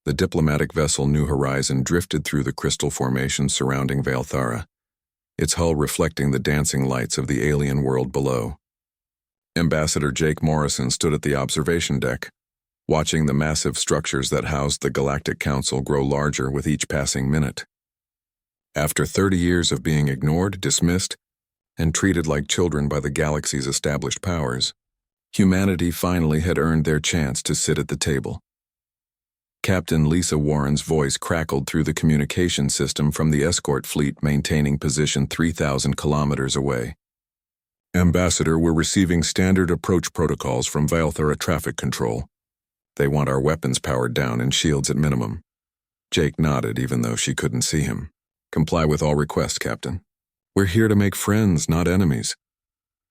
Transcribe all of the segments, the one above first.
The diplomatic vessel New Horizon drifted through the crystal formation surrounding Valthara, its hull reflecting the dancing lights of the alien world below. Ambassador Jake Morrison stood at the observation deck, watching the massive structures that housed the Galactic Council grow larger with each passing minute. After 30 years of being ignored, dismissed, and treated like children by the galaxy's established powers, humanity finally had earned their chance to sit at the table. Captain Lisa Warren's voice crackled through the communication system from the escort fleet maintaining position 3,000 kilometers away. Ambassador, we're receiving standard approach protocols from Valthara Traffic Control. They want our weapons powered down and shields at minimum. Jake nodded even though she couldn't see him. Comply with all requests, Captain. We're here to make friends, not enemies.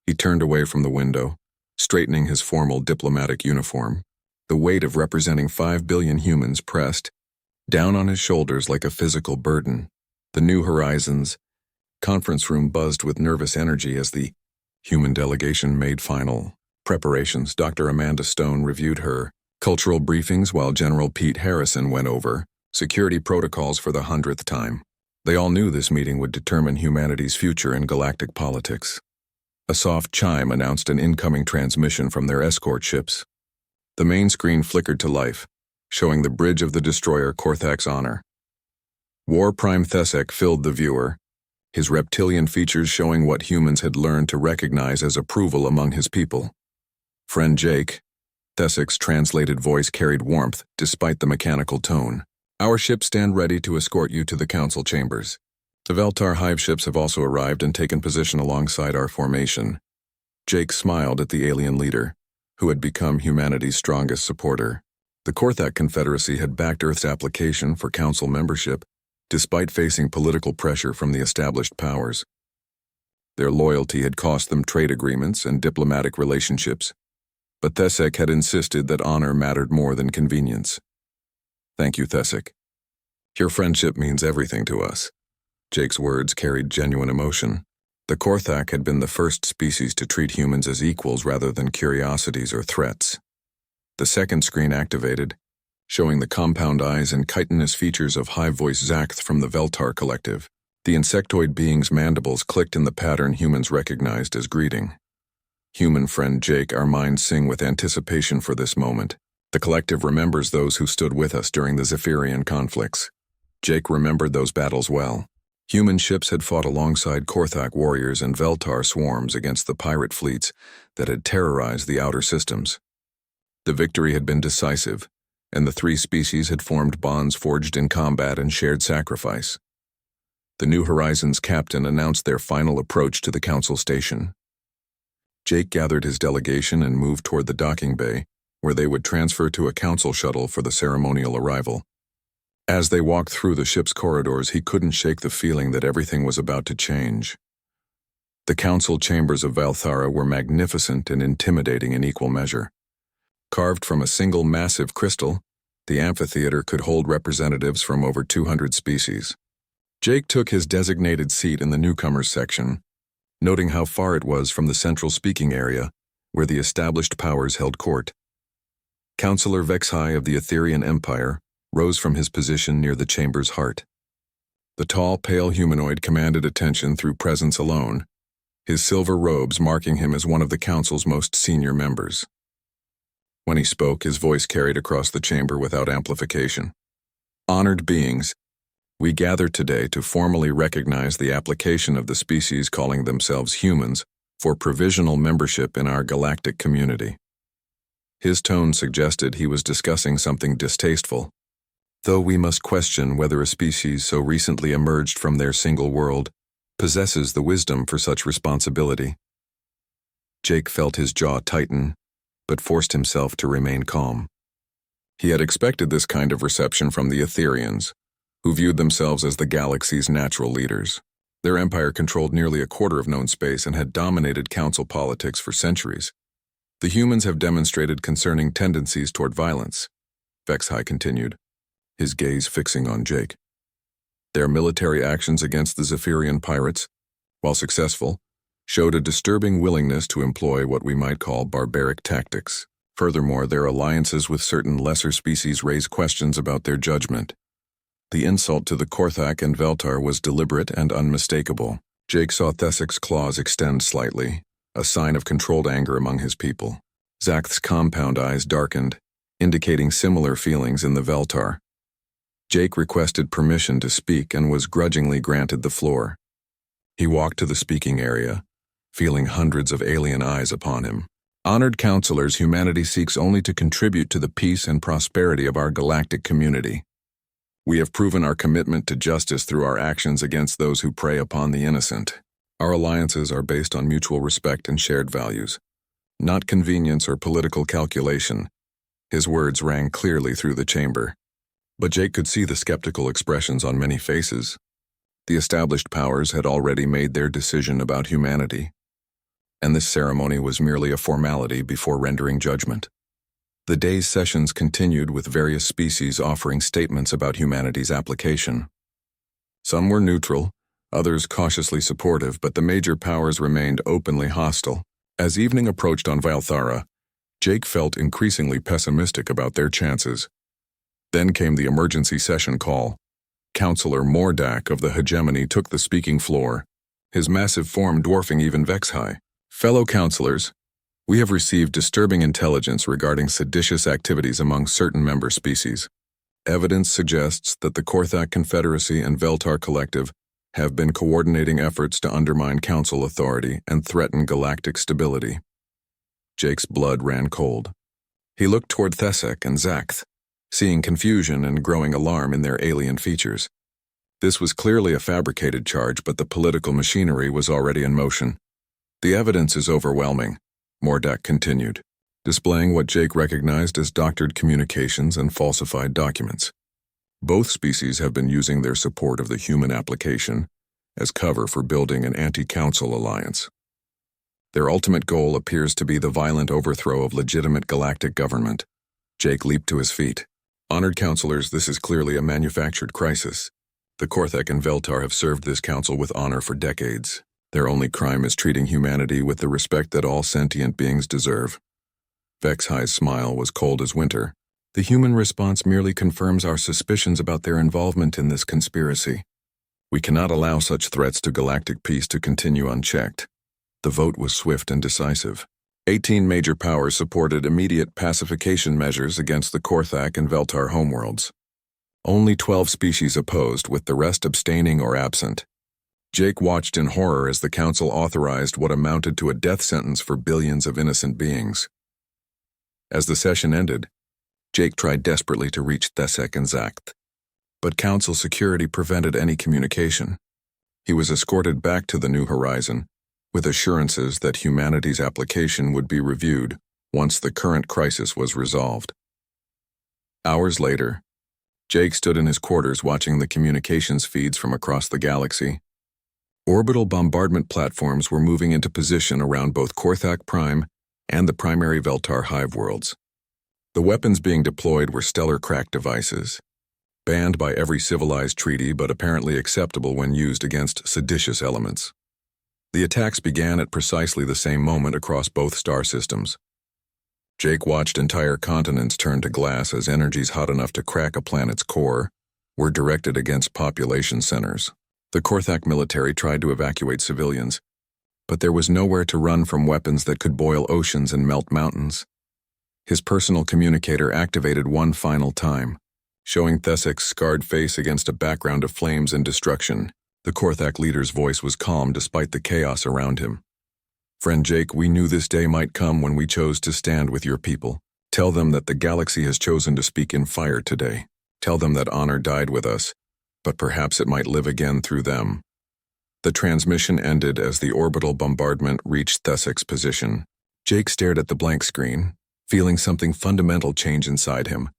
He turned away from the window, straightening his formal diplomatic uniform. The weight of representing 5 billion humans pressed down on his shoulders like a physical burden. The New Horizons conference room buzzed with nervous energy as the human delegation made final preparations. Dr. Amanda Stone reviewed her cultural briefings while General Pete Harrison went over security protocols for the 100th time. They all knew this meeting would determine humanity's future in galactic politics. A soft chime announced an incoming transmission from their escort ships. The main screen flickered to life, showing the bridge of the destroyer Korthak's Honor. War Prime Thesek filled the viewer, his reptilian features showing what humans had learned to recognize as approval among his people. Friend Jake, Thesek's translated voice carried warmth despite the mechanical tone. Our ships stand ready to escort you to the council chambers. The Veltar hive ships have also arrived and taken position alongside our formation. Jake smiled at the alien leader, who had become humanity's strongest supporter. The Korthak Confederacy had backed Earth's application for council membership, despite facing political pressure from the established powers. Their loyalty had cost them trade agreements and diplomatic relationships, but Thesek had insisted that honor mattered more than convenience. Thank you, Thesek. Your friendship means everything to us. Jake's words carried genuine emotion. The Korthak had been the first species to treat humans as equals rather than curiosities or threats. The second screen activated, showing the compound eyes and chitinous features of high-voice Zakth from the Veltar Collective. The insectoid being's mandibles clicked in the pattern humans recognized as greeting. Human friend Jake, our minds sing with anticipation for this moment. The collective remembers those who stood with us during the Zephyrian conflicts. Jake remembered those battles well. Human ships had fought alongside Korthak warriors and Veltar swarms against the pirate fleets that had terrorized the outer systems. The victory had been decisive, and the three species had formed bonds forged in combat and shared sacrifice. The New Horizons captain announced their final approach to the council station. Jake gathered his delegation and moved toward the docking bay, where they would transfer to a council shuttle for the ceremonial arrival. As they walked through the ship's corridors, he couldn't shake the feeling that everything was about to change. The council chambers of Valthara were magnificent and intimidating in equal measure. Carved from a single massive crystal, the amphitheater could hold representatives from over 200 species. Jake took his designated seat in the newcomers section, noting how far it was from the central speaking area, where the established powers held court. Councillor Vexhai of the Etherean Empire rose from his position near the chamber's heart. The tall, pale humanoid commanded attention through presence alone, his silver robes marking him as one of the council's most senior members. When he spoke, his voice carried across the chamber without amplification. Honored beings, we gather today to formally recognize the application of the species calling themselves humans for provisional membership in our galactic community. His tone suggested he was discussing something distasteful, though we must question whether a species so recently emerged from their single world possesses the wisdom for such responsibility. Jake felt his jaw tighten, but forced himself to remain calm. He had expected this kind of reception from the Etherians, who viewed themselves as the galaxy's natural leaders. Their empire controlled nearly a quarter of known space and had dominated council politics for centuries. The humans have demonstrated concerning tendencies toward violence, Vexhai continued, his gaze fixing on Jake. Their military actions against the Zephyrian pirates, while successful, showed a disturbing willingness to employ what we might call barbaric tactics. Furthermore, their alliances with certain lesser species raise questions about their judgment. The insult to the Korthak and Veltar was deliberate and unmistakable. Jake saw Thesic's claws extend slightly, a sign of controlled anger among his people. Zakth's compound eyes darkened, indicating similar feelings in the Veltar. Jake requested permission to speak and was grudgingly granted the floor. He walked to the speaking area, feeling hundreds of alien eyes upon him. Honored counselors, humanity seeks only to contribute to the peace and prosperity of our galactic community. We have proven our commitment to justice through our actions against those who prey upon the innocent. Our alliances are based on mutual respect and shared values, not convenience or political calculation. His words rang clearly through the chamber. But Jake could see the skeptical expressions on many faces. The established powers had already made their decision about humanity, and this ceremony was merely a formality before rendering judgment. The day's sessions continued with various species offering statements about humanity's application. Some were neutral, others cautiously supportive, but the major powers remained openly hostile. As evening approached on Valthara, Jake felt increasingly pessimistic about their chances. Then came the emergency session call. Counselor Mordak of the Hegemony took the speaking floor, his massive form dwarfing even Vexhai. Fellow counselors, we have received disturbing intelligence regarding seditious activities among certain member species. Evidence suggests that the Korthak Confederacy and Veltar Collective have been coordinating efforts to undermine council authority and threaten galactic stability. Jake's blood ran cold. He looked toward Thesic and Zakth, seeing confusion and growing alarm in their alien features. This was clearly a fabricated charge, but the political machinery was already in motion. The evidence is overwhelming, Mordak continued, displaying what Jake recognized as doctored communications and falsified documents. Both species have been using their support of the human application as cover for building an anti-council alliance. Their ultimate goal appears to be the violent overthrow of legitimate galactic government. Jake leaped to his feet. Honored counselors, this is clearly a manufactured crisis. The Korthak and Veltar have served this council with honor for decades. Their only crime is treating humanity with the respect that all sentient beings deserve. Vexhai's smile was cold as winter. The human response merely confirms our suspicions about their involvement in this conspiracy. We cannot allow such threats to galactic peace to continue unchecked. The vote was swift and decisive. 18 major powers supported immediate pacification measures against the Korthak and Veltar homeworlds. Only 12 species opposed, with the rest abstaining or absent. Jake watched in horror as the council authorized what amounted to a death sentence for billions of innocent beings. As the session ended, Jake tried desperately to reach Thesic and Zakth, but council security prevented any communication. He was escorted back to the New Horizon, with assurances that humanity's application would be reviewed once the current crisis was resolved. Hours later, Jake stood in his quarters watching the communications feeds from across the galaxy. Orbital bombardment platforms were moving into position around both Korthak Prime and the primary Veltar hive worlds. The weapons being deployed were stellar crack devices, banned by every civilized treaty but apparently acceptable when used against seditious elements. The attacks began at precisely the same moment across both star systems. Jake watched entire continents turn to glass as energies hot enough to crack a planet's core were directed against population centers. The Korthak military tried to evacuate civilians, but there was nowhere to run from weapons that could boil oceans and melt mountains. His personal communicator activated one final time, showing Thesic's scarred face against a background of flames and destruction. The Korthak leader's voice was calm despite the chaos around him. Friend Jake, we knew this day might come when we chose to stand with your people. Tell them that the galaxy has chosen to speak in fire today. Tell them that honor died with us, but perhaps it might live again through them. The transmission ended as the orbital bombardment reached Thesic's position. Jake stared at the blank screen, feeling something fundamental change inside him.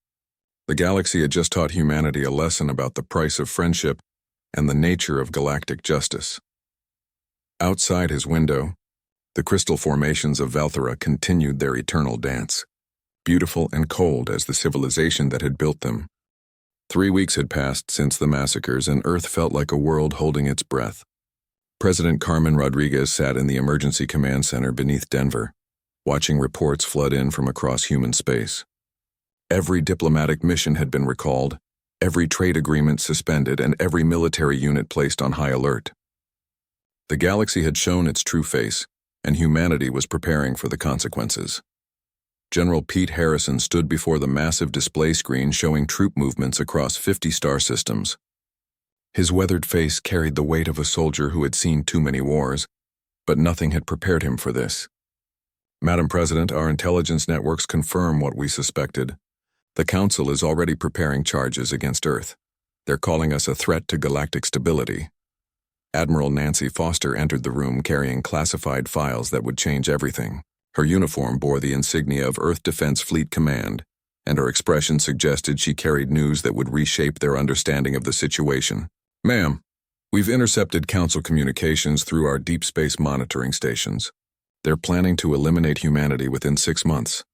The galaxy had just taught humanity a lesson about the price of friendship and the nature of galactic justice. Outside his window, the crystal formations of Valthara continued their eternal dance, beautiful and cold as the civilization that had built them. 3 weeks had passed since the massacres, and Earth felt like a world holding its breath. President Carmen Rodriguez sat in the Emergency Command Center beneath Denver, watching reports flood in from across human space. Every diplomatic mission had been recalled, every trade agreement suspended, and every military unit placed on high alert. The galaxy had shown its true face, and humanity was preparing for the consequences. General Pete Harrison stood before the massive display screen showing troop movements across 50 star systems. His weathered face carried the weight of a soldier who had seen too many wars, but nothing had prepared him for this. Madam President, our intelligence networks confirm what we suspected. The Council is already preparing charges against Earth. They're calling us a threat to galactic stability. Admiral Nancy Foster entered the room carrying classified files that would change everything. Her uniform bore the insignia of Earth Defense Fleet Command, and her expression suggested she carried news that would reshape their understanding of the situation. Ma'am, we've intercepted Council communications through our deep space monitoring stations. They're planning to eliminate humanity within 6 months.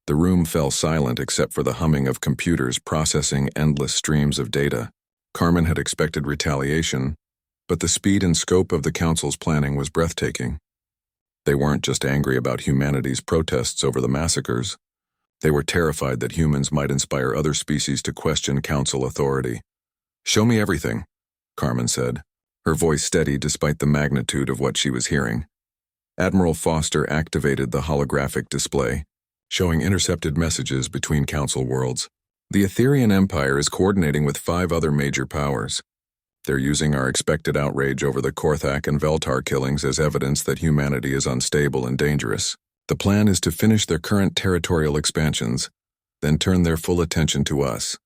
The room fell silent except for the humming of computers processing endless streams of data. Carmen had expected retaliation, but the speed and scope of the Council's planning was breathtaking. They weren't just angry about humanity's protests over the massacres. They were terrified that humans might inspire other species to question Council authority. "Show me everything," Carmen said, her voice steady despite the magnitude of what she was hearing. Admiral Foster activated the holographic display, showing intercepted messages between Council worlds. The Etherian Empire is coordinating with 5 other major powers. They're using our expected outrage over the Korthak and Veltar killings as evidence that humanity is unstable and dangerous. The plan is to finish their current territorial expansions, then turn their full attention to us.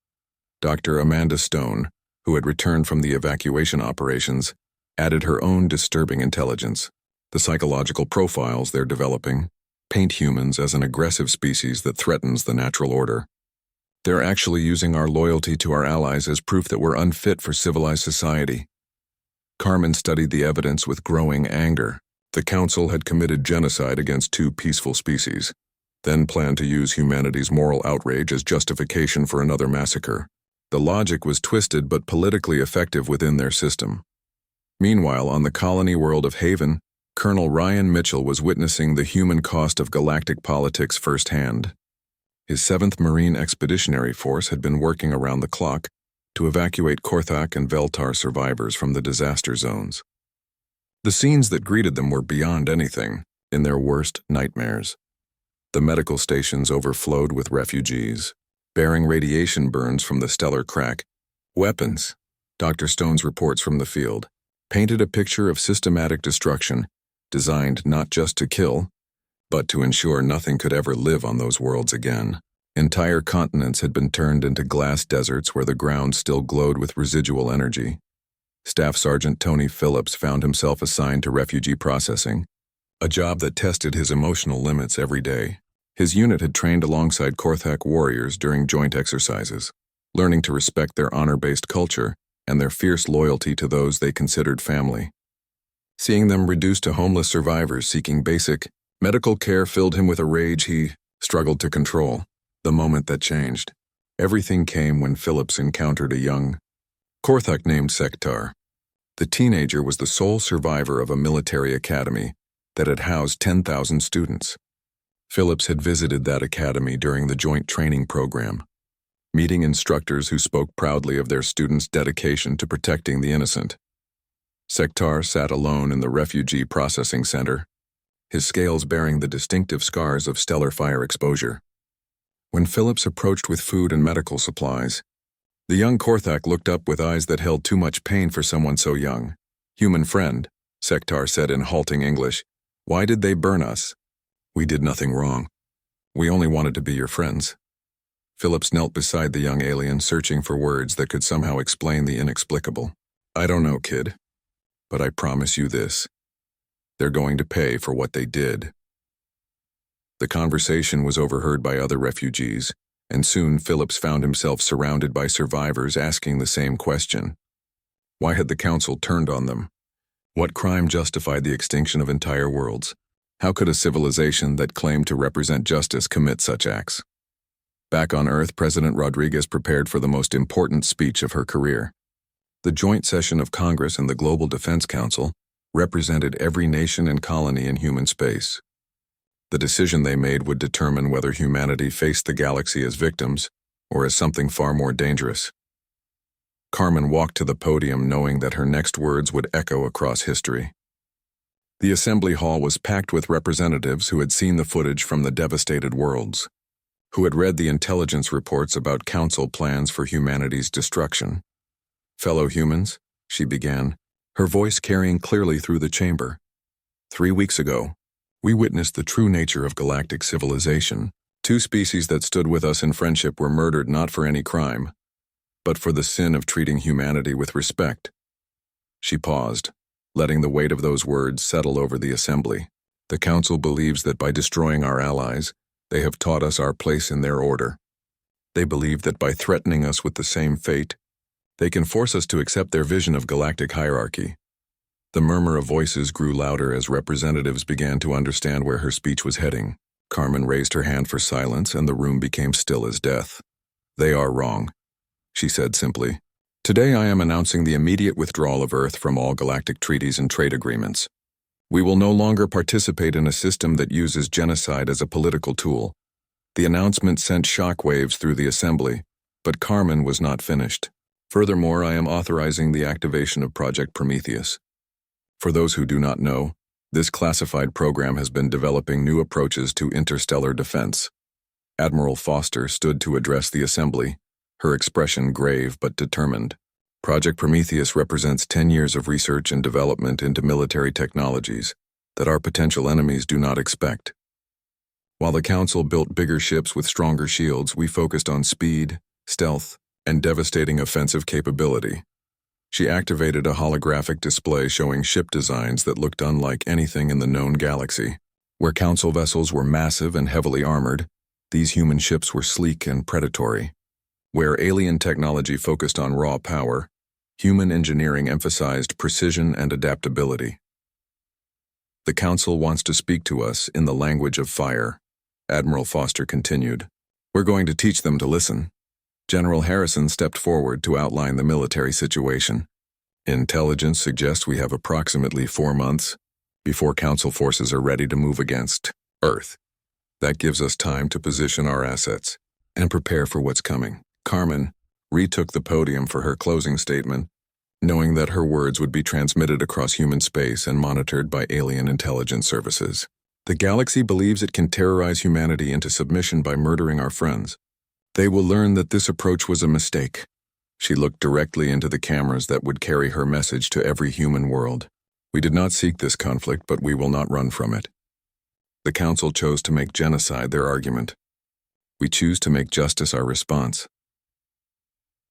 Dr. Amanda Stone, who had returned from the evacuation operations, added her own disturbing intelligence. The psychological profiles they're developing paint humans as an aggressive species that threatens the natural order. They're actually using our loyalty to our allies as proof that we're unfit for civilized society. Carmen studied the evidence with growing anger. The Council had committed genocide against 2 peaceful species, then planned to use humanity's moral outrage as justification for another massacre. The logic was twisted but politically effective within their system. Meanwhile, on the colony world of Haven, Colonel Ryan Mitchell was witnessing the human cost of galactic politics firsthand. His 7th Marine Expeditionary Force had been working around the clock to evacuate Korthak and Veltar survivors from the disaster zones. The scenes that greeted them were beyond anything in their worst nightmares. The medical stations overflowed with refugees, bearing radiation burns from the stellar crack. Weapons, Dr. Stone's reports from the field, painted a picture of systematic destruction designed not just to kill, but to ensure nothing could ever live on those worlds again. Entire continents had been turned into glass deserts where the ground still glowed with residual energy. Staff Sergeant Tony Phillips found himself assigned to refugee processing, a job that tested his emotional limits every day. His unit had trained alongside Korthak warriors during joint exercises, learning to respect their honor-based culture and their fierce loyalty to those they considered family. Seeing them reduced to homeless survivors seeking basic medical care filled him with a rage he struggled to control. The moment that changed, everything came when Phillips encountered a young Korthak named Sektar. The teenager was the sole survivor of a military academy that had housed 10,000 students. Phillips had visited that academy during the joint training program, meeting instructors who spoke proudly of their students' dedication to protecting the innocent. Sektar sat alone in the refugee processing center, his scales bearing the distinctive scars of stellar fire exposure. When Phillips approached with food and medical supplies, the young Korthak looked up with eyes that held too much pain for someone so young. "Human friend," Sektar said in halting English, "why did they burn us? We did nothing wrong. We only wanted to be your friends." Phillips knelt beside the young alien, searching for words that could somehow explain the inexplicable. "I don't know, kid, but I promise you this. They're going to pay for what they did." The conversation was overheard by other refugees, and soon Phillips found himself surrounded by survivors asking the same question. Why had the Council turned on them? What crime justified the extinction of entire worlds? How could a civilization that claimed to represent justice commit such acts? Back on Earth, President Rodriguez prepared for the most important speech of her career. The joint session of Congress and the Global Defense Council represented every nation and colony in human space. The decision they made would determine whether humanity faced the galaxy as victims or as something far more dangerous. Carmen walked to the podium knowing that her next words would echo across history. The assembly hall was packed with representatives who had seen the footage from the devastated worlds, who had read the intelligence reports about Council plans for humanity's destruction. "Fellow humans," she began, her voice carrying clearly through the chamber. "3 weeks ago, we witnessed the true nature of galactic civilization. 2 species that stood with us in friendship were murdered not for any crime, but for the sin of treating humanity with respect." She paused, letting the weight of those words settle over the assembly. "The Council believes that by destroying our allies, they have taught us our place in their order. They believe that by threatening us with the same fate, they can force us to accept their vision of galactic hierarchy." The murmur of voices grew louder as representatives began to understand where her speech was heading. Carmen raised her hand for silence, and the room became still as death. "They are wrong," she said simply. "Today I am announcing the immediate withdrawal of Earth from all galactic treaties and trade agreements. We will no longer participate in a system that uses genocide as a political tool." The announcement sent shockwaves through the assembly, but Carmen was not finished. "Furthermore, I am authorizing the activation of Project Prometheus. For those who do not know, this classified program has been developing new approaches to interstellar defense." Admiral Foster stood to address the assembly, her expression grave but determined. "Project Prometheus represents 10 years of research and development into military technologies that our potential enemies do not expect. While the Council built bigger ships with stronger shields, we focused on speed, stealth, and devastating offensive capability." She activated a holographic display showing ship designs that looked unlike anything in the known galaxy. Where Council vessels were massive and heavily armored, these human ships were sleek and predatory. Where alien technology focused on raw power, human engineering emphasized precision and adaptability. "The Council wants to speak to us in the language of fire," Admiral Foster continued. "We're going to teach them to listen." General Harrison stepped forward to outline the military situation. "Intelligence suggests we have approximately 4 months before Council forces are ready to move against Earth. That gives us time to position our assets and prepare for what's coming." Carmen retook the podium for her closing statement, knowing that her words would be transmitted across human space and monitored by alien intelligence services. "The galaxy believes it can terrorize humanity into submission by murdering our friends. They will learn that this approach was a mistake." She looked directly into the cameras that would carry her message to every human world. "We did not seek this conflict, but we will not run from it. The Council chose to make genocide their argument. We choose to make justice our response."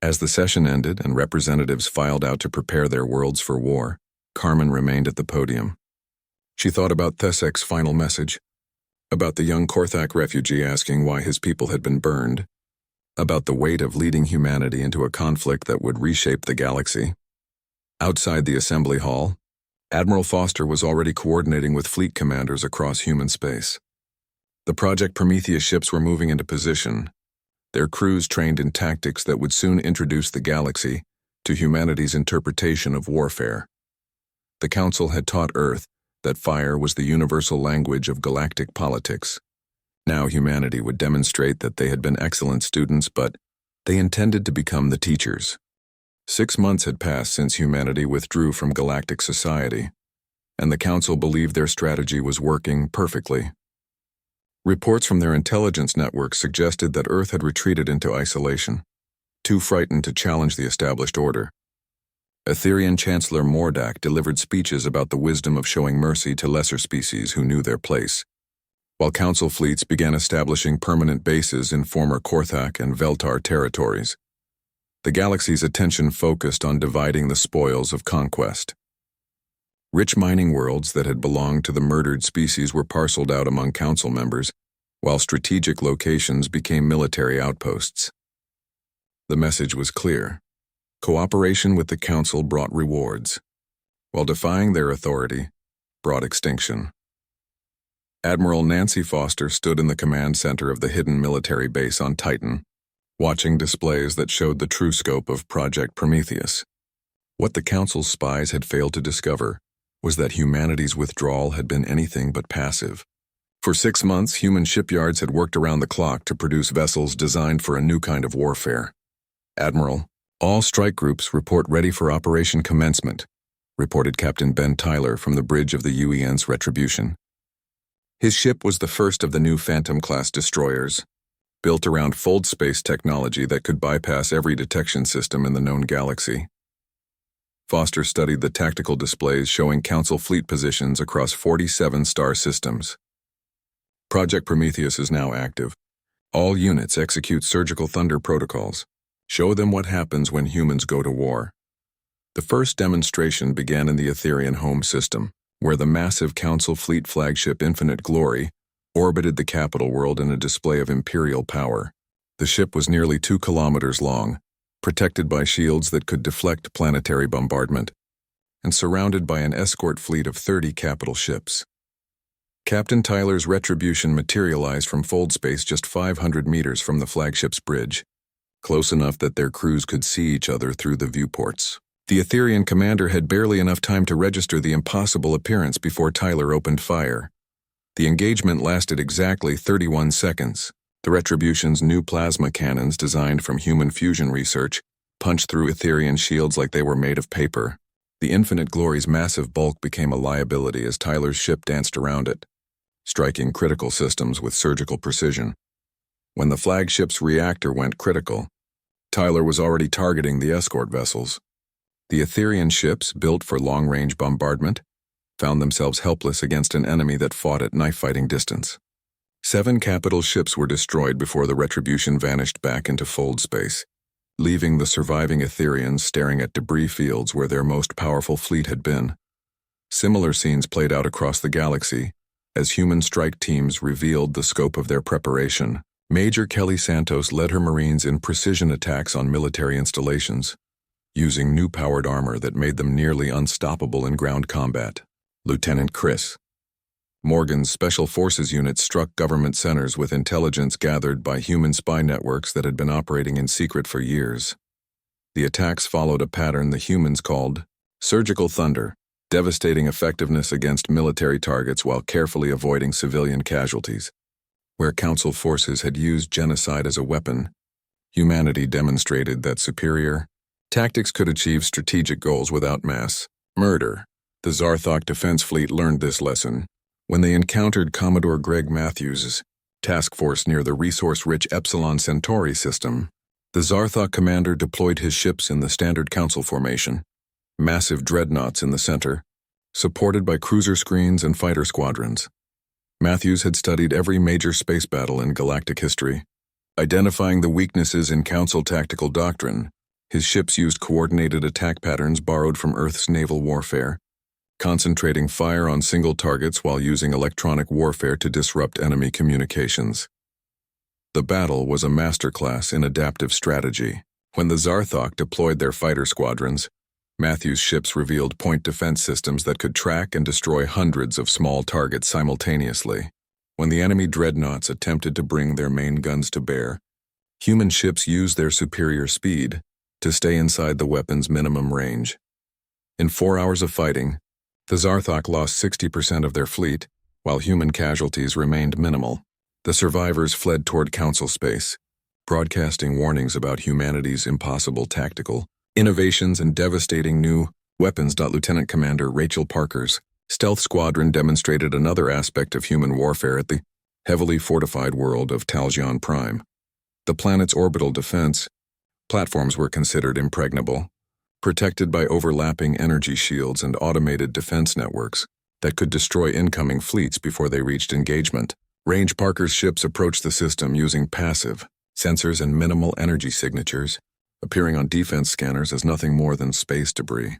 As the session ended and representatives filed out to prepare their worlds for war, Carmen remained at the podium. She thought about Thesek's final message, about the young Korthak refugee asking why his people had been burned, about the weight of leading humanity into a conflict that would reshape the galaxy. Outside the assembly hall, Admiral Foster was already coordinating with fleet commanders across human space. The Project Prometheus ships were moving into position, their crews trained in tactics that would soon introduce the galaxy to humanity's interpretation of warfare. The Council had taught Earth that fire was the universal language of galactic politics. Now humanity would demonstrate that they had been excellent students, but they intended to become the teachers. 6 months had passed since humanity withdrew from galactic society, and the Council believed their strategy was working perfectly. Reports from their intelligence networks suggested that Earth had retreated into isolation, too frightened to challenge the established order. Etherian Chancellor Mordak delivered speeches about the wisdom of showing mercy to lesser species who knew their place, while Council fleets began establishing permanent bases in former Korthak and Veltar territories. The galaxy's attention focused on dividing the spoils of conquest. Rich mining worlds that had belonged to the murdered species were parceled out among Council members, while strategic locations became military outposts. The message was clear. Cooperation with the Council brought rewards, while defying their authority brought extinction. Admiral Nancy Foster stood in the command center of the hidden military base on Titan, watching displays that showed the true scope of Project Prometheus. What the Council's spies had failed to discover was that humanity's withdrawal had been anything but passive. For 6 months, human shipyards had worked around the clock to produce vessels designed for a new kind of warfare. Admiral, all strike groups report ready for operation commencement, reported Captain Ben Tyler from the bridge of the UEN's Retribution. His ship was the first of the new Phantom-class destroyers, built around fold space technology that could bypass every detection system in the known galaxy. Foster studied the tactical displays showing Council fleet positions across 47 star systems. Project Prometheus is now active. All units execute surgical thunder protocols. Show them what happens when humans go to war. The first demonstration began in the Etherian home system, where the massive Council fleet flagship Infinite Glory orbited the capital world in a display of imperial power. The ship was nearly 2 kilometers long, protected by shields that could deflect planetary bombardment, and surrounded by an escort fleet of 30 capital ships. Captain Tyler's Retribution materialized from fold space just 500 meters from the flagship's bridge, close enough that their crews could see each other through the viewports. The Etherian commander had barely enough time to register the impossible appearance before Tyler opened fire. The engagement lasted exactly 31 seconds. The Retribution's new plasma cannons, designed from human fusion research, punched through Etherian shields like they were made of paper. The Infinite Glory's massive bulk became a liability as Tyler's ship danced around it, striking critical systems with surgical precision. When the flagship's reactor went critical, Tyler was already targeting the escort vessels. The Etherian ships, built for long-range bombardment, found themselves helpless against an enemy that fought at knife-fighting distance. 7 capital ships were destroyed before the Retribution vanished back into fold space, leaving the surviving Etherians staring at debris fields where their most powerful fleet had been. Similar scenes played out across the galaxy as human strike teams revealed the scope of their preparation. Major Kelly Santos led her Marines in precision attacks on military installations, using new powered armor that made them nearly unstoppable in ground combat. Lieutenant Chris Morgan's Special Forces units struck government centers with intelligence gathered by human spy networks that had been operating in secret for years. The attacks followed a pattern the humans called surgical thunder, devastating effectiveness against military targets while carefully avoiding civilian casualties. Where Council forces had used genocide as a weapon, humanity demonstrated that superior tactics could achieve strategic goals without mass murder. The Zarthok Defense Fleet learned this lesson when they encountered Commodore Greg Matthews' task force near the resource-rich Epsilon Centauri system. The Zarthok commander deployed his ships in the standard Council formation, massive dreadnoughts in the center, supported by cruiser screens and fighter squadrons. Matthews had studied every major space battle in galactic history. Identifying the weaknesses in Council tactical doctrine, his ships used coordinated attack patterns borrowed from Earth's naval warfare, concentrating fire on single targets while using electronic warfare to disrupt enemy communications. The battle was a masterclass in adaptive strategy. When the Zarthok deployed their fighter squadrons, Matthews' ships revealed point defense systems that could track and destroy hundreds of small targets simultaneously. When the enemy dreadnoughts attempted to bring their main guns to bear, human ships used their superior speed to stay inside the weapon's minimum range. In 4 hours of fighting, the Zarthok lost 60% of their fleet, while human casualties remained minimal. The survivors fled toward Council space, broadcasting warnings about humanity's impossible tactical innovations and devastating new weapons. Lieutenant Commander Rachel Parker's stealth squadron demonstrated another aspect of human warfare at the heavily fortified world of Talgion Prime. The planet's orbital defense platforms were considered impregnable, protected by overlapping energy shields and automated defense networks that could destroy incoming fleets before they reached engagement. Range Parker's ships approached the system using passive sensors and minimal energy signatures, appearing on defense scanners as nothing more than space debris.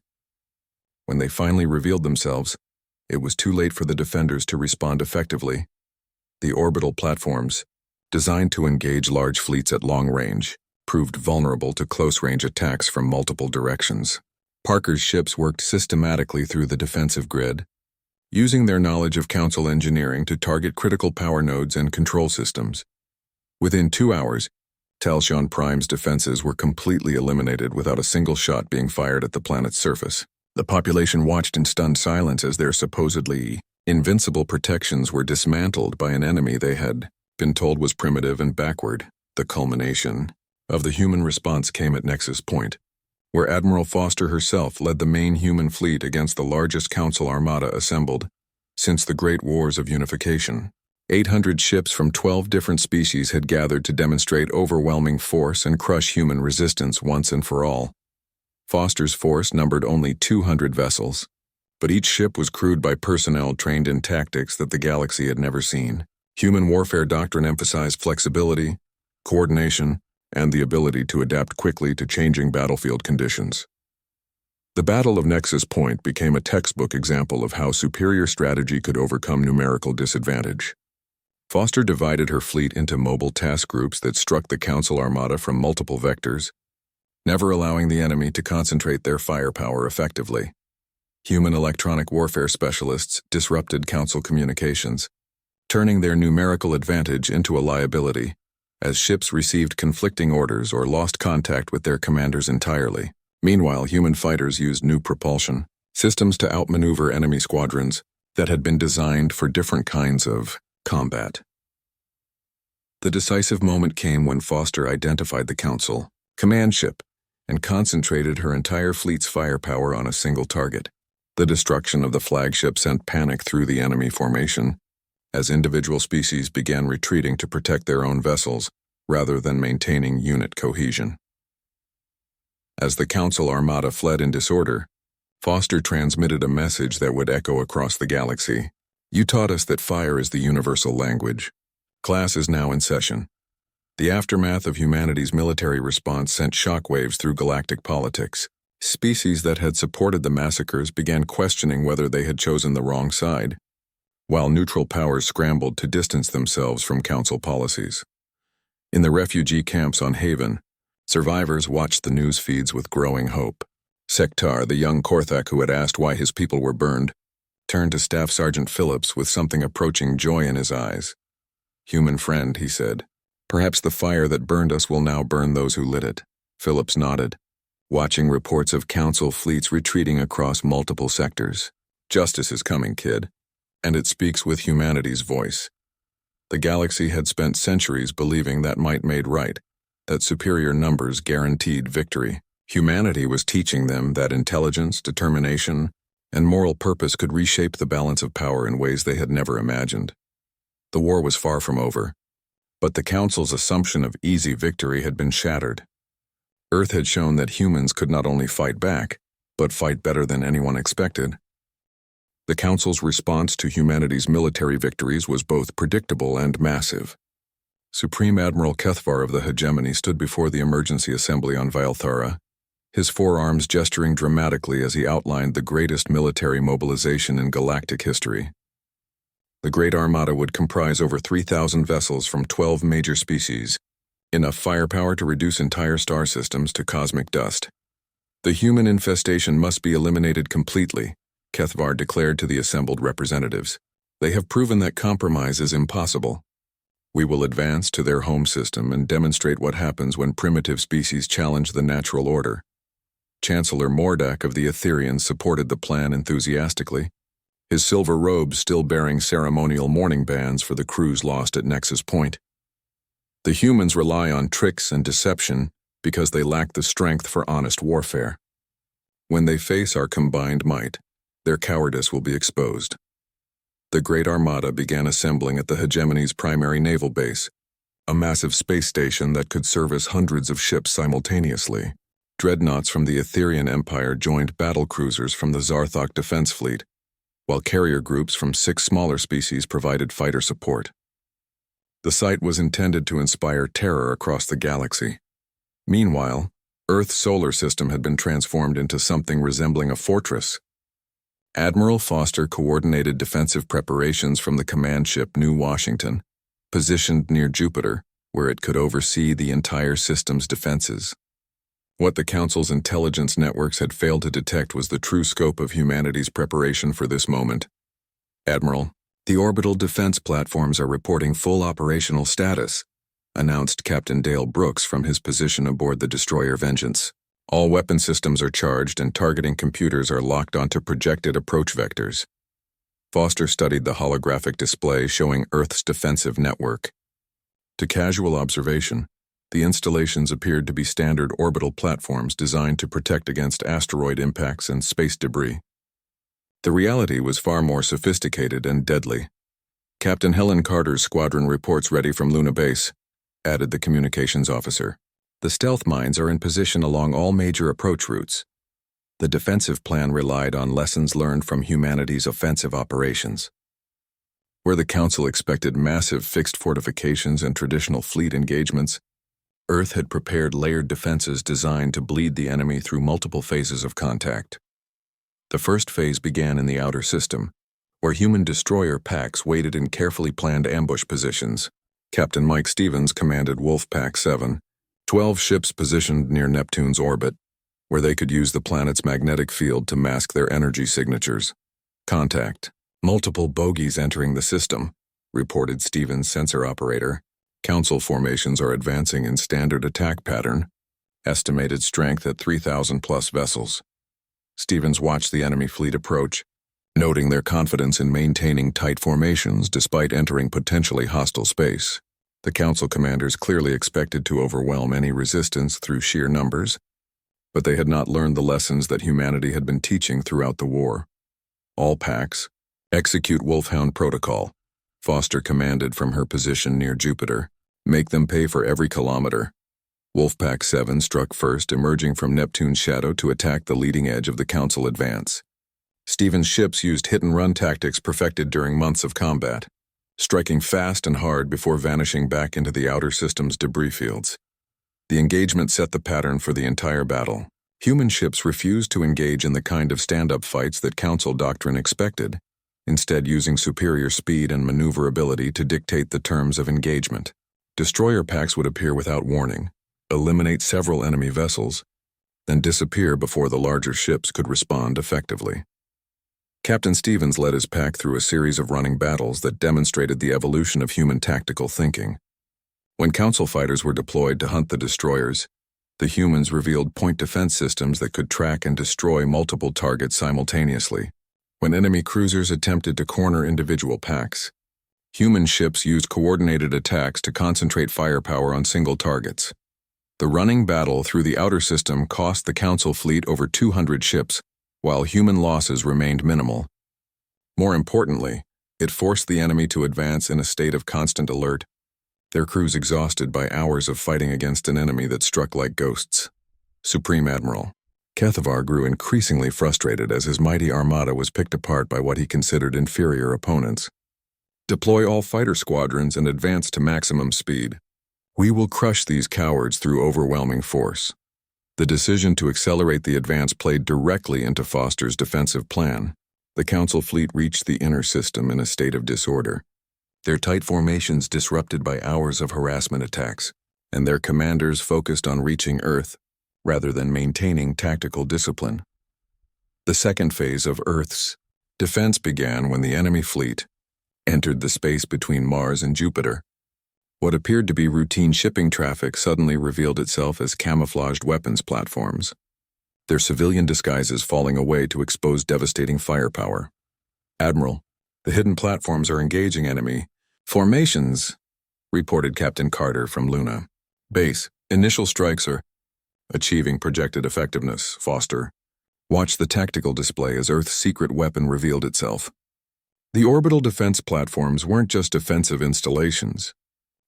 When they finally revealed themselves, it was too late for the defenders to respond effectively. The orbital platforms, designed to engage large fleets at long range, proved vulnerable to close-range attacks from multiple directions. Parker's ships worked systematically through the defensive grid, using their knowledge of Council engineering to target critical power nodes and control systems. Within 2 hours, Talgion Prime's defenses were completely eliminated without a single shot being fired at the planet's surface. The population watched in stunned silence as their supposedly Invincible protections were dismantled by an enemy they had been told was primitive and backward. The culmination of the human response came at Nexus Point, where Admiral Foster herself led the main human fleet against the largest Council armada assembled since the Great Wars of Unification. 800 ships from 12 different species had gathered to demonstrate overwhelming force and crush human resistance once and for all. Foster's force numbered only 200 vessels, but each ship was crewed by personnel trained in tactics that the galaxy had never seen. Human warfare doctrine emphasized flexibility, coordination, and the ability to adapt quickly to changing battlefield conditions. The Battle of Nexus Point became a textbook example of how superior strategy could overcome numerical disadvantage. Foster divided her fleet into mobile task groups that struck the Council armada from multiple vectors, never allowing the enemy to concentrate their firepower effectively. Human electronic warfare specialists disrupted Council communications, turning their numerical advantage into a liability, as ships received conflicting orders or lost contact with their commanders entirely. Meanwhile, human fighters used new propulsion systems to outmaneuver enemy squadrons that had been designed for different kinds of combat. The decisive moment came when Foster identified the Council command ship and concentrated her entire fleet's firepower on a single target. The destruction of the flagship sent panic through the enemy formation, as individual species began retreating to protect their own vessels rather than maintaining unit cohesion. As the Council armada fled in disorder, Foster transmitted a message that would echo across the galaxy. "You taught us that fire is the universal language. Class is now in session." The aftermath of humanity's military response sent shockwaves through galactic politics. Species that had supported the massacres began questioning whether they had chosen the wrong side, while neutral powers scrambled to distance themselves from Council policies. In the refugee camps on Haven, survivors watched the news feeds with growing hope. Sektar, the young Korthak who had asked why his people were burned, turned to Staff Sergeant Phillips with something approaching joy in his eyes. "Human friend," he said, "perhaps the fire that burned us will now burn those who lit it." Phillips nodded, watching reports of Council fleets retreating across multiple sectors. "Justice is coming, kid, and it speaks with humanity's voice." The galaxy had spent centuries believing that might made right, that superior numbers guaranteed victory. Humanity was teaching them that intelligence, determination, and moral purpose could reshape the balance of power in ways they had never imagined. The war was far from over, but the Council's assumption of easy victory had been shattered. Earth had shown that humans could not only fight back, but fight better than anyone expected. The Council's response to humanity's military victories was both predictable and massive. Supreme Admiral Kethvar of the Hegemony stood before the emergency assembly on Valthara, his forearms gesturing dramatically as he outlined the greatest military mobilization in galactic history. The Great Armada would comprise over 3,000 vessels from 12 major species, enough firepower to reduce entire star systems to cosmic dust. "The human infestation must be eliminated completely," Kethvar declared to the assembled representatives. "They have proven that compromise is impossible. We will advance to their home system and demonstrate what happens when primitive species challenge the natural order." Chancellor Mordak of the Etherians supported the plan enthusiastically, his silver robes still bearing ceremonial mourning bands for the crews lost at Nexus Point. "The humans rely on tricks and deception because they lack the strength for honest warfare. When they face our combined might, their cowardice will be exposed." The Great Armada began assembling at the Hegemony's primary naval base, a massive space station that could service hundreds of ships simultaneously. Dreadnoughts from the Etherian Empire joined battle cruisers from the Zarthok Defense Fleet, while carrier groups from 6 smaller species provided fighter support. The site was intended to inspire terror across the galaxy. Meanwhile, Earth's solar system had been transformed into something resembling a fortress. Admiral Foster coordinated defensive preparations from the command ship New Washington, positioned near Jupiter, where it could oversee the entire system's defenses. What the Council's intelligence networks had failed to detect was the true scope of humanity's preparation for this moment. "Admiral, the orbital defense platforms are reporting full operational status," announced Captain Dale Brooks from his position aboard the destroyer Vengeance. "All weapon systems are charged and targeting computers are locked onto projected approach vectors." Foster studied the holographic display showing Earth's defensive network. To casual observation, the installations appeared to be standard orbital platforms designed to protect against asteroid impacts and space debris. The reality was far more sophisticated and deadly. Captain Helen Carter's squadron reports ready from Luna Base, added the communications officer. The stealth mines are in position along all major approach routes. The defensive plan relied on lessons learned from humanity's offensive operations. Where the Council expected massive fixed fortifications and traditional fleet engagements, Earth had prepared layered defenses designed to bleed the enemy through multiple phases of contact. The first phase began in the outer system, where human destroyer packs waited in carefully planned ambush positions. Captain Mike Stevens commanded Wolf Pack 7, 12 ships positioned near Neptune's orbit, where they could use the planet's magnetic field to mask their energy signatures. Contact. Multiple bogies entering the system, reported Stevens' sensor operator. Council formations are advancing in standard attack pattern. Estimated strength at 3,000+ vessels. Stevens watched the enemy fleet approach, noting their confidence in maintaining tight formations despite entering potentially hostile space. The Council commanders clearly expected to overwhelm any resistance through sheer numbers, but they had not learned the lessons that humanity had been teaching throughout the war. All packs, execute Wolfhound Protocol, Foster commanded from her position near Jupiter. Make them pay for every kilometer. Wolfpack 7 struck first, emerging from Neptune's shadow to attack the leading edge of the Council advance. Stevens' ships used hit-and-run tactics perfected during months of combat, striking fast and hard before vanishing back into the outer system's debris fields. The engagement set the pattern for the entire battle. Human ships refused to engage in the kind of stand-up fights that Council doctrine expected, instead using superior speed and maneuverability to dictate the terms of engagement. Destroyer packs would appear without warning, eliminate several enemy vessels, then disappear before the larger ships could respond effectively. Captain Stevens led his pack through a series of running battles that demonstrated the evolution of human tactical thinking. When Council fighters were deployed to hunt the destroyers, the humans revealed point defense systems that could track and destroy multiple targets simultaneously. When enemy cruisers attempted to corner individual packs, human ships used coordinated attacks to concentrate firepower on single targets. The running battle through the outer system cost the Council fleet over 200 ships, while human losses remained minimal. More importantly, it forced the enemy to advance in a state of constant alert, their crews exhausted by hours of fighting against an enemy that struck like ghosts. Supreme Admiral Kethavar grew increasingly frustrated as his mighty armada was picked apart by what he considered inferior opponents. Deploy all fighter squadrons and advance to maximum speed. We will crush these cowards through overwhelming force. The decision to accelerate the advance played directly into Foster's defensive plan. The Council fleet reached the inner system in a state of disorder, their tight formations disrupted by hours of harassment attacks, and their commanders focused on reaching Earth rather than maintaining tactical discipline. The second phase of Earth's defense began when the enemy fleet entered the space between Mars and Jupiter. What appeared to be routine shipping traffic suddenly revealed itself as camouflaged weapons platforms, their civilian disguises falling away to expose devastating firepower. Admiral, the hidden platforms are engaging enemy formations, reported Captain Carter from Luna Base. Initial strikes are achieving projected effectiveness, Foster. Watch the tactical display as Earth's secret weapon revealed itself. The orbital defense platforms weren't just defensive installations.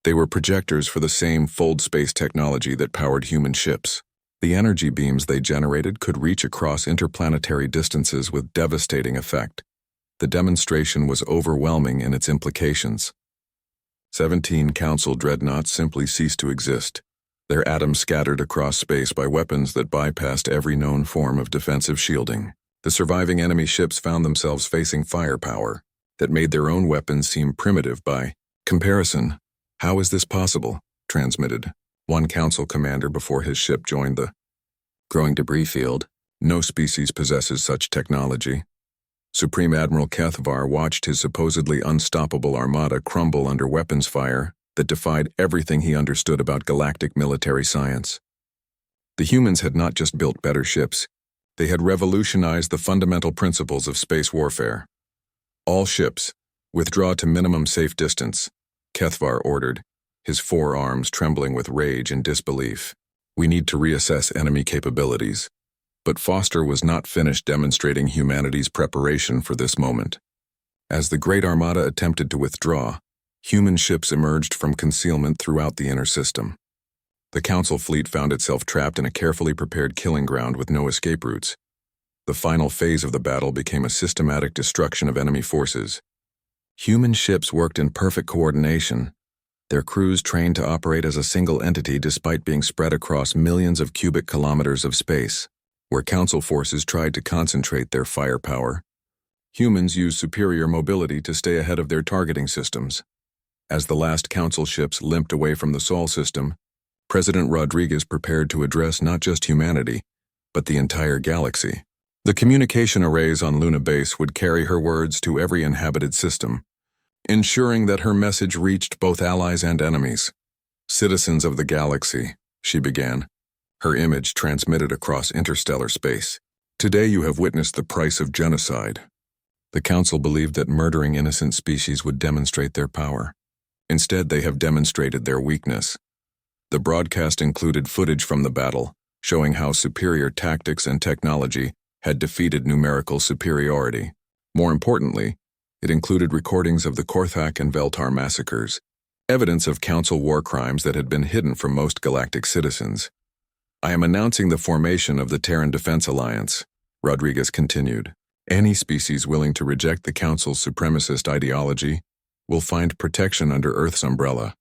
They were projectors for the same fold space technology that powered human ships. The energy beams they generated could reach across interplanetary distances with devastating effect. The demonstration was overwhelming in its implications. 17 Council dreadnoughts simply ceased to exist, their atoms scattered across space by weapons that bypassed every known form of defensive shielding. The surviving enemy ships found themselves facing firepower that made their own weapons seem primitive by comparison. How is this possible? Transmitted one Council commander before his ship joined the growing debris field. No species possesses such technology. Supreme Admiral Kethavar watched his supposedly unstoppable armada crumble under weapons fire that defied everything he understood about galactic military science. The humans had not just built better ships, they had revolutionized the fundamental principles of space warfare. All ships, withdraw to minimum safe distance, Kethvar ordered, his forearms trembling with rage and disbelief. We need to reassess enemy capabilities. But Foster was not finished demonstrating humanity's preparation for this moment. As the Great Armada attempted to withdraw, human ships emerged from concealment throughout the inner system. The Council fleet found itself trapped in a carefully prepared killing ground with no escape routes. The final phase of the battle became a systematic destruction of enemy forces. Human ships worked in perfect coordination, their crews trained to operate as a single entity despite being spread across millions of cubic kilometers of space. Where Council forces tried to concentrate their firepower, humans used superior mobility to stay ahead of their targeting systems. As the last Council ships limped away from the Sol system, President Rodriguez prepared to address not just humanity, but the entire galaxy. The communication arrays on Luna Base would carry her words to every inhabited system, ensuring that her message reached both allies and enemies. Citizens of the galaxy, she began, her image transmitted across interstellar space. Today you have witnessed the price of genocide. The Council believed that murdering innocent species would demonstrate their power. Instead, they have demonstrated their weakness. The broadcast included footage from the battle, showing how superior tactics and technology had defeated numerical superiority. More importantly, it included recordings of the Korthak and Veltar massacres, evidence of Council war crimes that had been hidden from most galactic citizens. I am announcing the formation of the Terran Defense Alliance, Rodriguez continued. Any species willing to reject the Council's supremacist ideology will find protection under Earth's umbrella.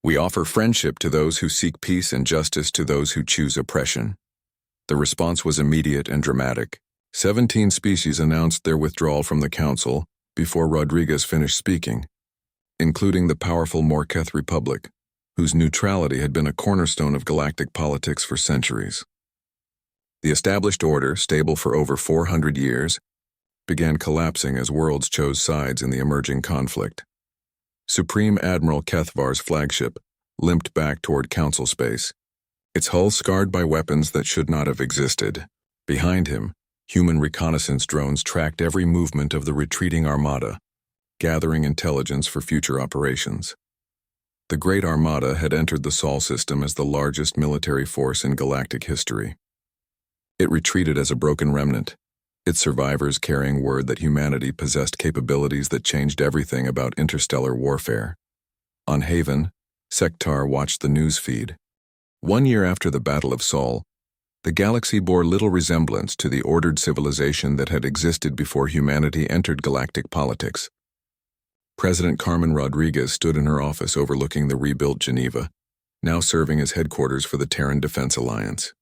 We offer friendship to those who seek peace and justice to those who choose oppression. The response was immediate and dramatic. 17 species announced their withdrawal from the Council before Rodriguez finished speaking, including the powerful Morketh Republic, whose neutrality had been a cornerstone of galactic politics for centuries. The established order, stable for over 400 years, began collapsing as worlds chose sides in the emerging conflict. Supreme Admiral Kethvar's flagship limped back toward Council space, its hull scarred by weapons that should not have existed. Behind him, human reconnaissance drones tracked every movement of the retreating armada, gathering intelligence for future operations. The Great Armada had entered the Sol system as the largest military force in galactic history. It retreated as a broken remnant, its survivors carrying word that humanity possessed capabilities that changed everything about interstellar warfare. On Haven, Sektar watched the news feed. 1 year after the Battle of Sol, the galaxy bore little resemblance to the ordered civilization that had existed before humanity entered galactic politics. President Carmen Rodriguez stood in her office overlooking the rebuilt Geneva, now serving as headquarters for the Terran Defense Alliance.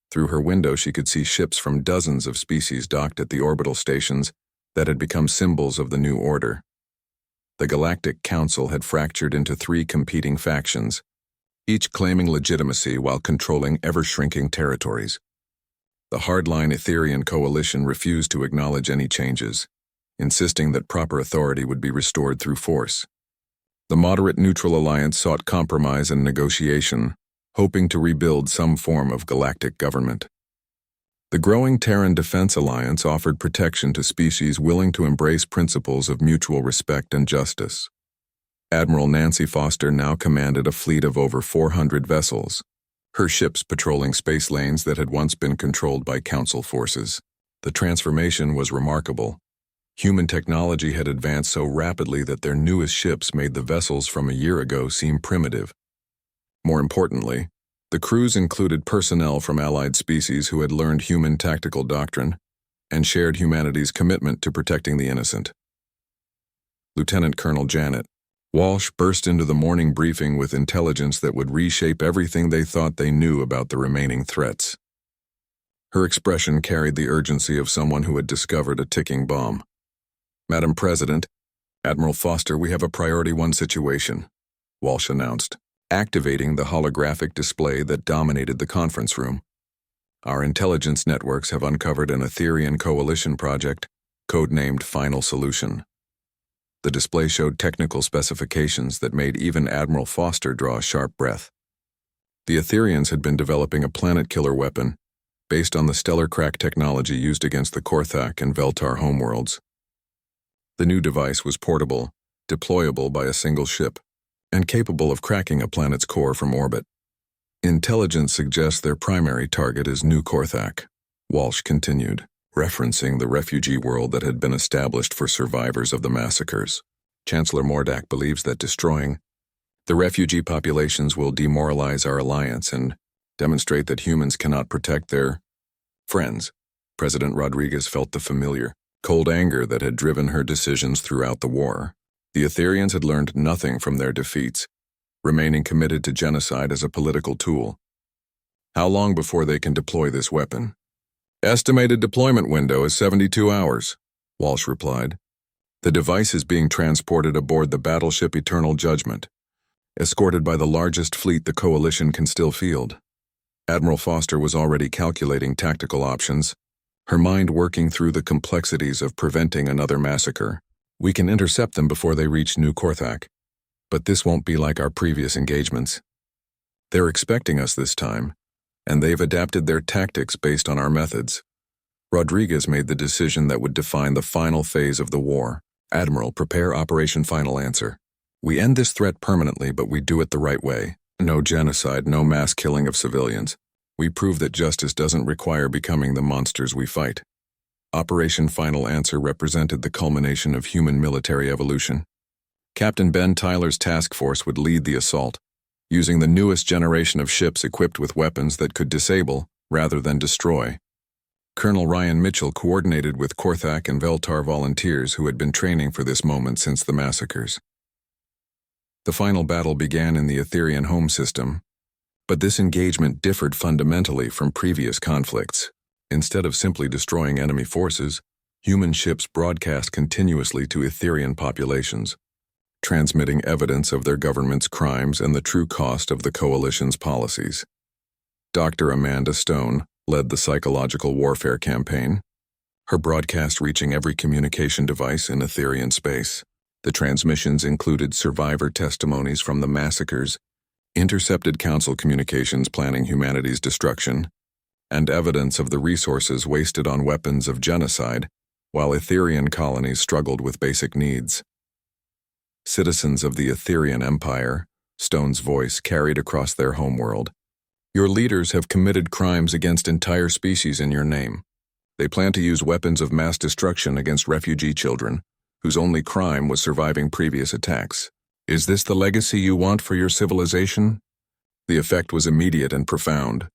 Through her window she could see ships from dozens of species docked at the orbital stations that had become symbols of the new order. The Galactic Council had fractured into 3 competing factions, each claiming legitimacy while controlling ever-shrinking territories. The hardline Etherian coalition refused to acknowledge any changes, insisting that proper authority would be restored through force. The moderate neutral alliance sought compromise and negotiation, hoping to rebuild some form of galactic government. The growing Terran Defense Alliance offered protection to species willing to embrace principles of mutual respect and justice. Admiral Nancy Foster now commanded a fleet of over 400 vessels, her ships patrolling space lanes that had once been controlled by Council forces. The transformation was remarkable. Human technology had advanced so rapidly that their newest ships made the vessels from a year ago seem primitive. More importantly, the crews included personnel from allied species who had learned human tactical doctrine and shared humanity's commitment to protecting the innocent. Lieutenant Colonel Janet Walsh burst into the morning briefing with intelligence that would reshape everything they thought they knew about the remaining threats. Her expression carried the urgency of someone who had discovered a ticking bomb. "Madam President, Admiral Foster, we have a Priority 1 situation," Walsh announced, activating the holographic display that dominated the conference room. "Our intelligence networks have uncovered an Etherian coalition project, codenamed Final Solution." The display showed technical specifications that made even Admiral Foster draw a sharp breath. The Etherians had been developing a planet-killer weapon based on the stellar crack technology used against the Korthak and Veltar homeworlds. The new device was portable, deployable by a single ship, and capable of cracking a planet's core from orbit. Intelligence suggests their primary target is New Korthak, Walsh continued, referencing the refugee world that had been established for survivors of the massacres. Chancellor Mordak believes that destroying the refugee populations will demoralize our alliance and demonstrate that humans cannot protect their friends. President Rodriguez felt the familiar, cold anger that had driven her decisions throughout the war. The Etherians had learned nothing from their defeats, remaining committed to genocide as a political tool. How long before they can deploy this weapon? Estimated deployment window is 72 hours, Walsh replied. The device is being transported aboard the battleship Eternal Judgment, escorted by the largest fleet the Coalition can still field. Admiral Foster was already calculating tactical options, her mind working through the complexities of preventing another massacre. We can intercept them before they reach New Korthak, but this won't be like our previous engagements. They're expecting us this time, and they've adapted their tactics based on our methods. Rodriguez made the decision that would define the final phase of the war. Admiral, prepare Operation Final Answer. We end this threat permanently, but we do it the right way. No genocide, no mass killing of civilians. We prove that justice doesn't require becoming the monsters we fight. Operation Final Answer represented the culmination of human military evolution. Captain Ben Tyler's task force would lead the assault, using the newest generation of ships equipped with weapons that could disable rather than destroy. Colonel Ryan Mitchell coordinated with Korthak and Veltar volunteers who had been training for this moment since the massacres. The final battle began in the Etherian home system, but this engagement differed fundamentally from previous conflicts. Instead of simply destroying enemy forces, human ships broadcast continuously to Etherian populations, transmitting evidence of their government's crimes and the true cost of the Coalition's policies. Dr. Amanda Stone led the psychological warfare campaign, her broadcast reaching every communication device in Etherian space. The transmissions included survivor testimonies from the massacres, intercepted council communications planning humanity's destruction, and evidence of the resources wasted on weapons of genocide while Etherian colonies struggled with basic needs. Citizens of the Etherian Empire, Stone's voice carried across their homeworld. Your leaders have committed crimes against entire species in your name. They plan to use weapons of mass destruction against refugee children, whose only crime was surviving previous attacks. Is this the legacy you want for your civilization? The effect was immediate and profound.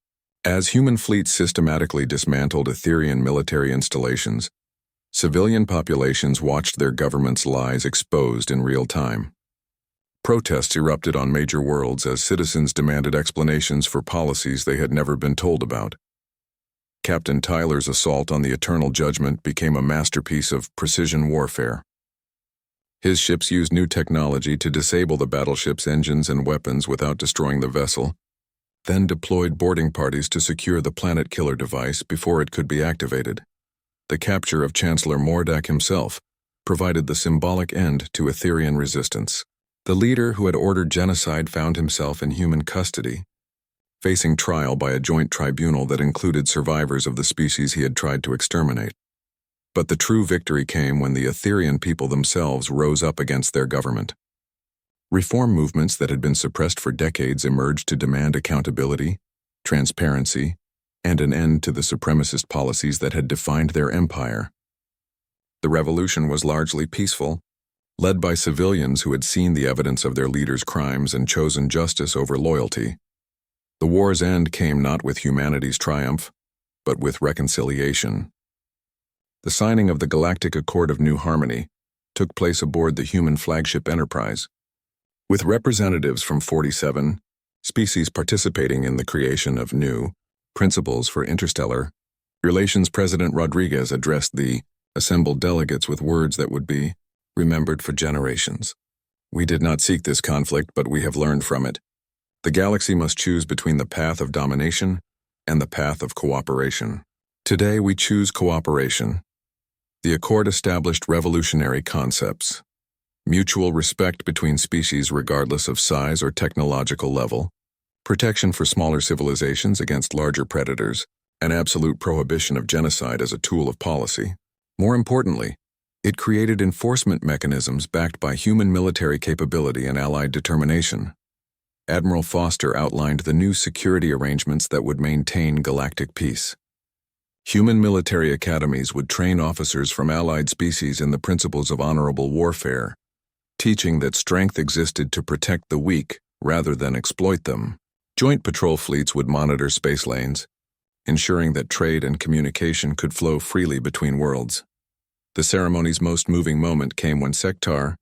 As human fleets systematically dismantled Etherian military installations, civilian populations watched their government's lies exposed in real time. Protests erupted on major worlds as citizens demanded explanations for policies they had never been told about. Captain Tyler's assault on the Eternal Judgment became a masterpiece of precision warfare. His ships used new technology to disable the battleship's engines and weapons without destroying the vessel, then deployed boarding parties to secure the planet killer device before it could be activated. The capture of Chancellor Mordak himself provided the symbolic end to Etherian resistance. The leader who had ordered genocide found himself in human custody, facing trial by a joint tribunal that included survivors of the species he had tried to exterminate. But the true victory came when the Etherian people themselves rose up against their government. Reform movements that had been suppressed for decades emerged to demand accountability, transparency, and an end to the supremacist policies that had defined their empire. The revolution was largely peaceful, led by civilians who had seen the evidence of their leaders' crimes and chosen justice over loyalty. The war's end came not with humanity's triumph, but with reconciliation. The signing of the Galactic Accord of New Harmony took place aboard the human flagship Enterprise, with representatives from 47 species participating in the creation of new principles for interstellar relations. President Rodriguez addressed the assembled delegates with words that would be remembered for generations. We did not seek this conflict, but we have learned from it. The galaxy must choose between the path of domination and the path of cooperation. Today we choose cooperation. The Accord established revolutionary concepts: mutual respect between species regardless of size or technological level, protection for smaller civilizations against larger predators, and absolute prohibition of genocide as a tool of policy. More importantly, It created enforcement mechanisms backed by human military capability and allied determination. Admiral Foster outlined the new security arrangements that would maintain galactic peace. Human military academies would train officers from allied species in the principles of honorable warfare, teaching that strength existed to protect the weak rather than exploit them. Joint patrol fleets would monitor space lanes, ensuring that trade and communication could flow freely between worlds. The ceremony's most moving moment came when Sektar,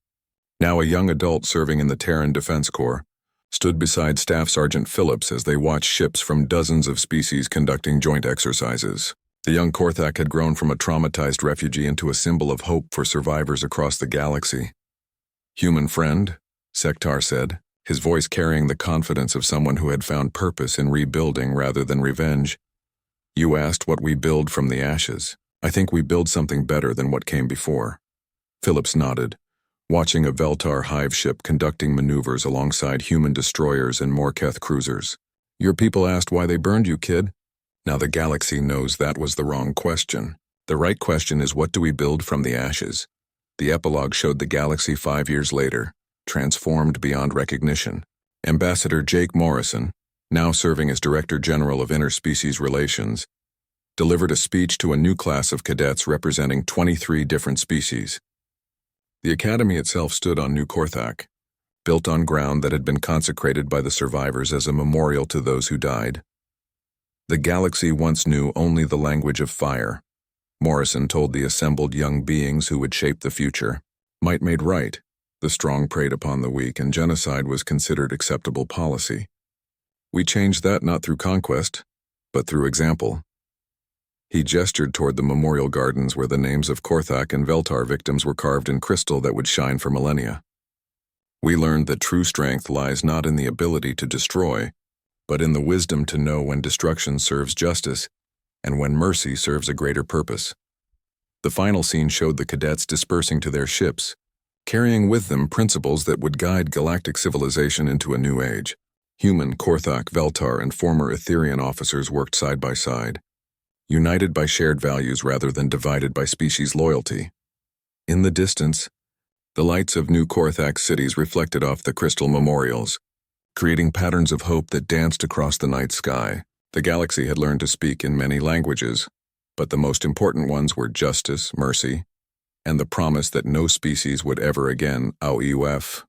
now a young adult serving in the Terran Defense Corps, stood beside Staff Sergeant Phillips as they watched ships from dozens of species conducting joint exercises. The young Korthak had grown from a traumatized refugee into a symbol of hope for survivors across the galaxy. "Human friend," Sektar said, his voice carrying the confidence of someone who had found purpose in rebuilding rather than revenge. "You asked what we build from the ashes. I think we build something better than what came before." Phillips nodded, watching a Veltar hive ship conducting maneuvers alongside human destroyers and Morketh cruisers. "Your people asked why they burned you, kid." Now the galaxy knows that was the wrong question. The right question is, what do we build from the ashes? The epilogue showed the galaxy 5 years later, transformed beyond recognition. Ambassador Jake Morrison, now serving as Director General of Interspecies Relations, delivered a speech to a new class of cadets representing 23 different species. The academy itself stood on New Korthak, built on ground that had been consecrated by the survivors as a memorial to those who died. The galaxy once knew only the language of fire. Morrison told the assembled young beings who would shape the future. Might made right. The strong preyed upon the weak, and genocide was considered acceptable policy. "We changed that not through conquest, but through example." He gestured toward the memorial gardens where the names of Korthak and Veltar victims were carved in crystal that would shine for millennia. "We learned that true strength lies not in the ability to destroy, but in the wisdom to know when destruction serves justice and when mercy serves a greater purpose." The final scene showed the cadets dispersing to their ships, carrying with them principles that would guide galactic civilization into a new age. Human, Korthak, Veltar, and former Etherian officers worked side by side, united by shared values rather than divided by species loyalty. In the distance, the lights of New Korthak cities reflected off the crystal memorials, creating patterns of hope that danced across the night sky. The galaxy had learned to speak in many languages, but the most important ones were justice, mercy, and the promise that no species would ever again, AUF,